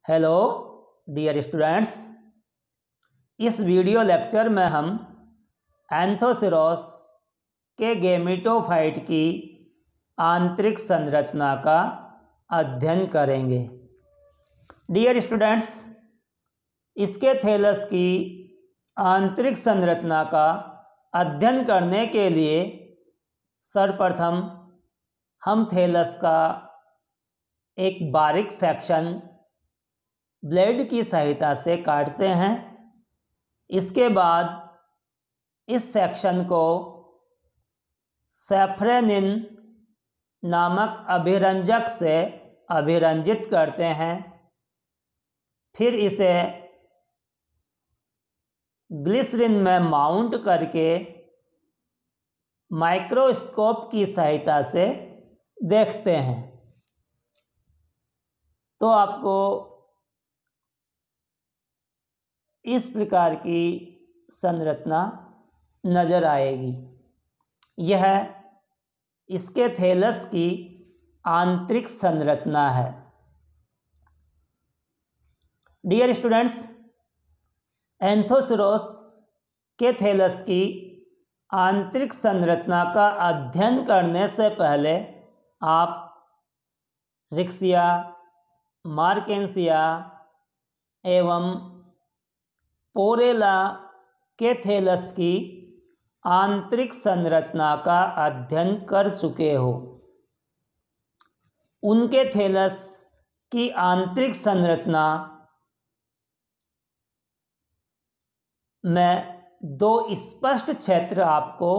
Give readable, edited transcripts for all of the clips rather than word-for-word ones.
Hello dear students, इस video lecture में हम एंथोसिरोस के गैमेटोफाइट की आंतरिक संरचना का अध्ययन करेंगे। डियर स्टूडेंट्स, इसके थैलस की आंतरिक संरचना का अध्ययन करने के लिए सर्वप्रथम हम थैलस का एक बारीक सेक्शन ब्लेड की सहायता से काटते हैं। इसके बाद इस सेक्शन को सेफ्रेनिन नामक अभिरंजक से अभिरंजित करते हैं। फिर इसे ग्लिसरीन में माउंट करके माइक्रोस्कोप की सहायता से देखते हैं तो आपको इस प्रकार की संरचना नज़र आएगी। यह इसके थैलस की आंतरिक संरचना है। डियर स्टूडेंट्स, एंथोसिरोस के थैलस की आंतरिक संरचना का अध्ययन करने से पहले आप रिक्सिया, मार्केंसिया एवं पोरेला के थैलस की आंतरिक संरचना का अध्ययन कर चुके हो। उनके थैलस की आंतरिक संरचना में दो स्पष्ट क्षेत्र आपको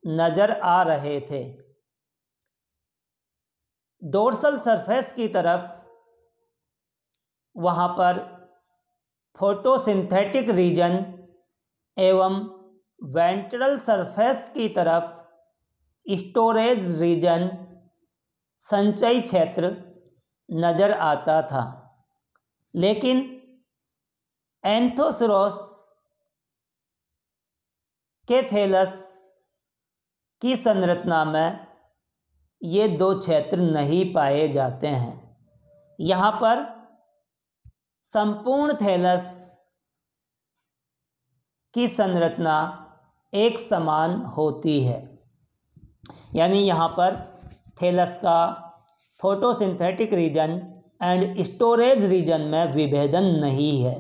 नज़र आ रहे थे। डोर्सल सरफेस की तरफ वहाँ पर फोटोसिंथेटिक रीजन एवं वेंट्रल सरफेस की तरफ स्टोरेज रीजन, संचयी क्षेत्र नज़र आता था। लेकिन एंथोसिरोस के थैलस की संरचना में ये दो क्षेत्र नहीं पाए जाते हैं। यहाँ पर संपूर्ण थैलस की संरचना एक समान होती है, यानी यहाँ पर थैलस का photosynthetic region and storage region में विभेदन नहीं है।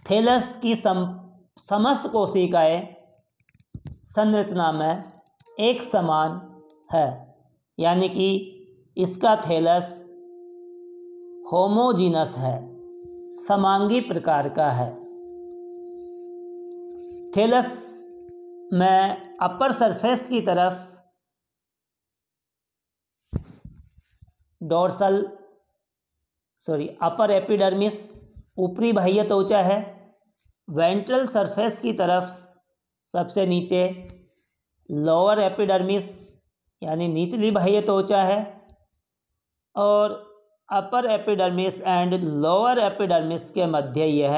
थैलस की समस्त कोशिकाएं संरचना में एक समान है, यानी कि इसका थैलस होमोजीनस है, समांगी प्रकार का है। थैलस में अपर एपिडर्मिस ऊपरी बाह्य त्वचा है। वेंट्रल सरफेस की तरफ सबसे नीचे लोअर एपिडर्मिस यानी निचली बाह्य त्वचा है और upper epidermis and lower epidermis के मध्य यह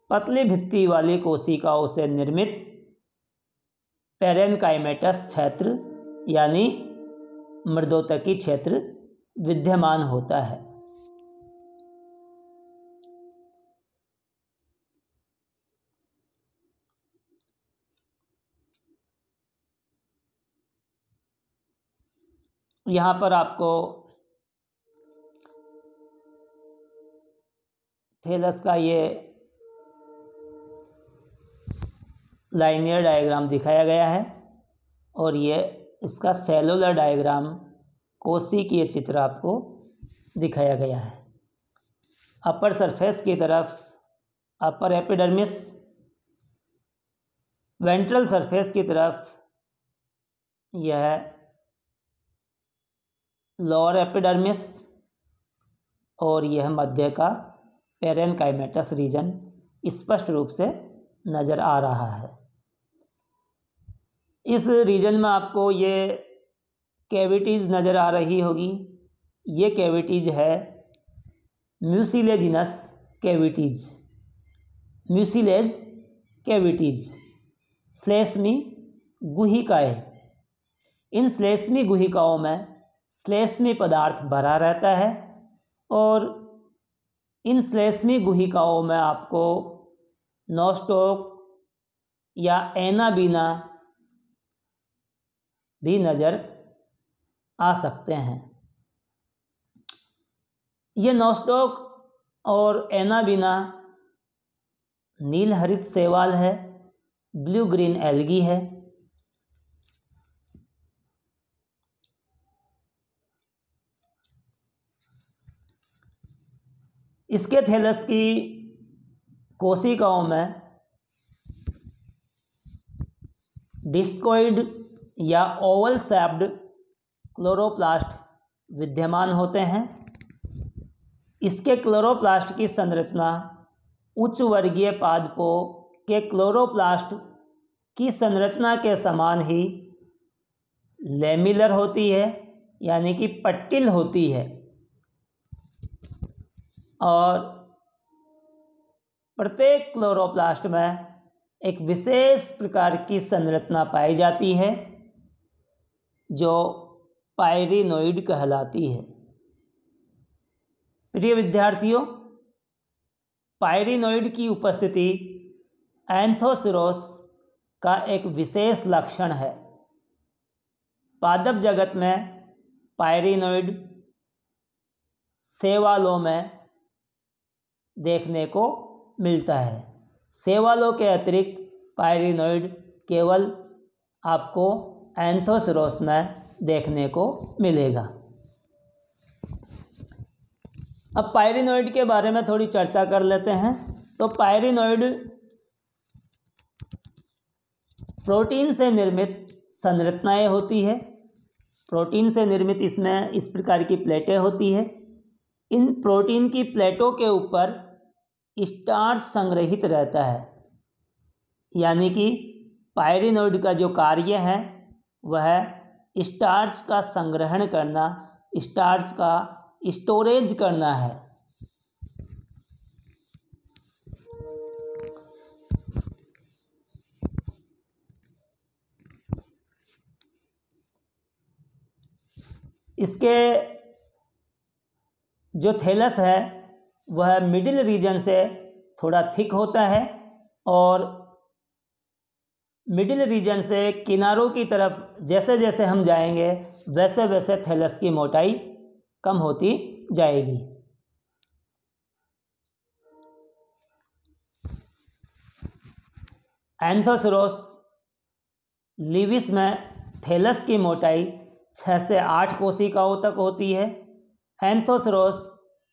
पतली भित्ति वाली कोशिकाओं से निर्मित पेरेनकाइमेटस क्षेत्र यानी मृदोतकी क्षेत्र विद्यमान होता है। यहाँ पर आपको थैलस का ये लाइनियर डायग्राम दिखाया गया है और ये इसका सेलुलर डायग्राम, कोशिकीय चित्र आपको दिखाया गया है। अपर सरफेस की तरफ अपर एपिडर्मिस, वेंट्रल सरफेस की तरफ यह लोअर एपिडर्मिस और यह मध्य का पेरेनकाइमेटस रीजन स्पष्ट रूप से नज़र आ रहा है। इस रीजन में आपको ये कैविटीज़ नज़र आ रही होगी। ये कैविटीज़ है म्यूसिलेजिनस कैविटीज़, म्यूसिलेज कैविटीज़, श्लेष्मी गुहिकाएँ। इन श्लेष्मी गुहिकाओं में श्लेष्मी पदार्थ भरा रहता है और इन श्लेष्मी गुहिकाओं में आपको नोस्टॉक या एनाबीना भी नज़र आ सकते हैं। ये नोस्टॉक और एनाबीना नील हरित शैवाल है, ब्लू ग्रीन एल्गी है। इसके थैलस की कोशिकाओं में डिस्कोइड या ओवल शेप्ड क्लोरोप्लास्ट विद्यमान होते हैं। इसके क्लोरोप्लास्ट की संरचना उच्च वर्गीय पादपों के क्लोरोप्लास्ट की संरचना के समान ही लेमिलर होती है, यानी कि पट्टिल होती है, और प्रत्येक क्लोरोप्लास्ट में एक विशेष प्रकार की संरचना पाई जाती है जो पायरिनोइड कहलाती है। प्रिय विद्यार्थियों, पायरिनोइड की उपस्थिति एंथोसिरोस का एक विशेष लक्षण है। पादप जगत में पायरिनोइड शैवालों में देखने को मिलता है। शैवालों के अतिरिक्त पायरिनोइड केवल आपको एंथोसिरोस में देखने को मिलेगा। अब पायरिनोइड के बारे में थोड़ी चर्चा कर लेते हैं। तो पायरिनोइड प्रोटीन से निर्मित संरचनाएं होती है। प्रोटीन से निर्मित इसमें इस प्रकार की प्लेटें होती है। इन प्रोटीन की प्लेटों के ऊपर स्टार्च संग्रहित रहता है, यानी कि पायरिनोइड का जो कार्य है वह स्टार्च का संग्रहण करना, स्टार्च का स्टोरेज करना है। इसके जो थैलस है वह मिडिल रीजन से थोड़ा थिक होता है और मिडिल रीजन से किनारों की तरफ जैसे जैसे हम जाएंगे वैसे वैसे थैलस की मोटाई कम होती जाएगी। एंथोसिरोस लीविस में थैलस की मोटाई 6 से 8 कोशिकाओं तक होती है। एंथोसिरोस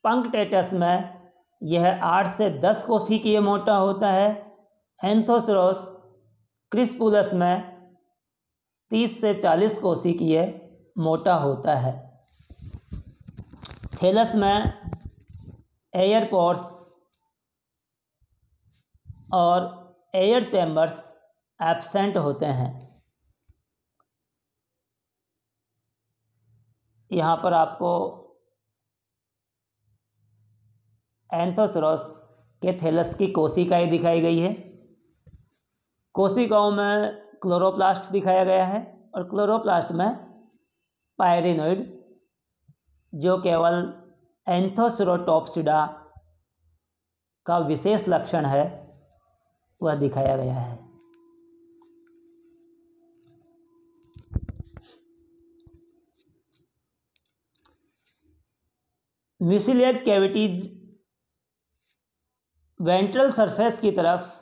पंक्टेटस में यह 8 से 10 कोशिकीय मोटा होता है। एंथोसिरोस क्रिस्पुलस में 30 से 40 कोशिकीय मोटा होता है। थैलस में एयर पोर्स और एयर चैम्बर्स एब्सेंट होते हैं। यहाँ पर आपको एंथोसिरोस के थैलस की कोशिकाएं दिखाई गई है। कोशिकाओं में क्लोरोप्लास्ट दिखाया गया है और क्लोरोप्लास्ट में पायरिनोइड, जो केवल एंथोसिरोटॉप्सिडा का विशेष लक्षण है, वह दिखाया गया है। म्यूसिलियज कैविटीज वेंट्रल सरफेस की तरफ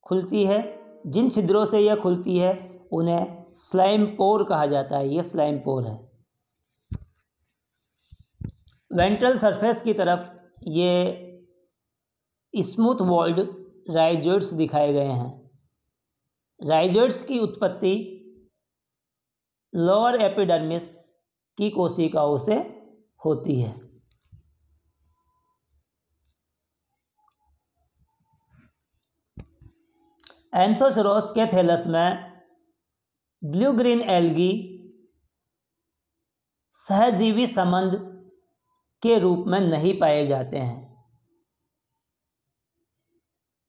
खुलती है। जिन छिद्रों से यह खुलती है उन्हें स्लाइम पोर कहा जाता है। यह स्लाइम पोर है। वेंट्रल सरफेस की तरफ ये स्मूथ वॉल्ड राइजोइड्स दिखाए गए हैं। राइजोइड्स की उत्पत्ति लोअर एपिडर्मिस की कोशिकाओं से होती है। एंथोसिरोस के थैलस में ब्लू ग्रीन एल्गी सहजीवी संबंध के रूप में नहीं पाए जाते हैं।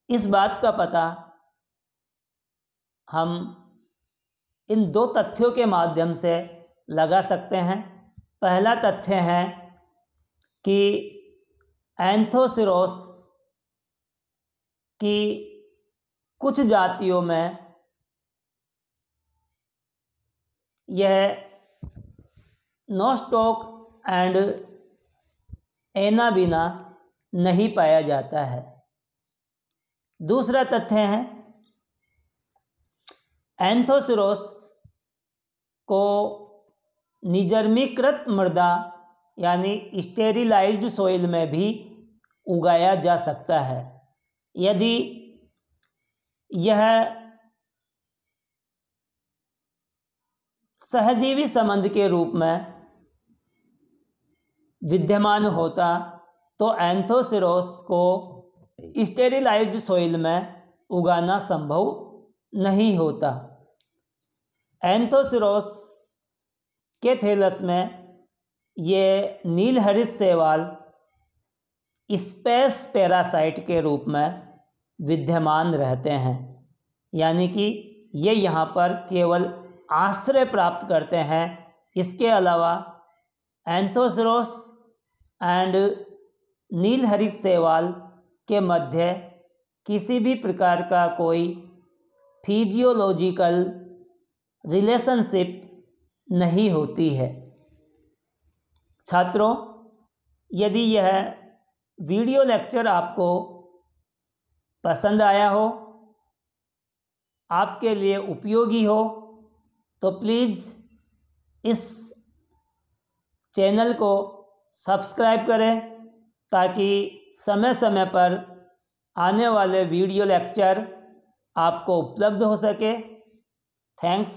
इस बात का पता हम इन दो तथ्यों के माध्यम से लगा सकते हैं। पहला तथ्य है कि एंथोसिरोस की कुछ जातियों में यह नोस्टॉक एंड एनाबीना नहीं पाया जाता है। दूसरा तथ्य है एंथोसिरोस को निजर्मीकृत मृदा यानी स्टेरिलाइज्ड सोइल में भी उगाया जा सकता है। यदि यह सहजीवी संबंध के रूप में विद्यमान होता तो एंथोसिरोस को स्टेरिलाइज्ड सोइल में उगाना संभव नहीं होता। एंथोसिरोस के थैलस में ये नीलहरित शैवाल स्पेस पैरासाइट के रूप में विद्यमान रहते हैं, यानी कि ये यहाँ पर केवल आश्रय प्राप्त करते हैं। इसके अलावा एंथोसिरोस एंड नीलहरित शैवाल के मध्य किसी भी प्रकार का कोई फिजियोलॉजिकल रिलेशनशिप नहीं होती है। छात्रों, यदि यह वीडियो लेक्चर आपको पसंद आया हो, आपके लिए उपयोगी हो, तो प्लीज़ इस चैनल को सब्सक्राइब करें ताकि समय समय पर आने वाले वीडियो लेक्चर आपको उपलब्ध हो सके। थैंक्स।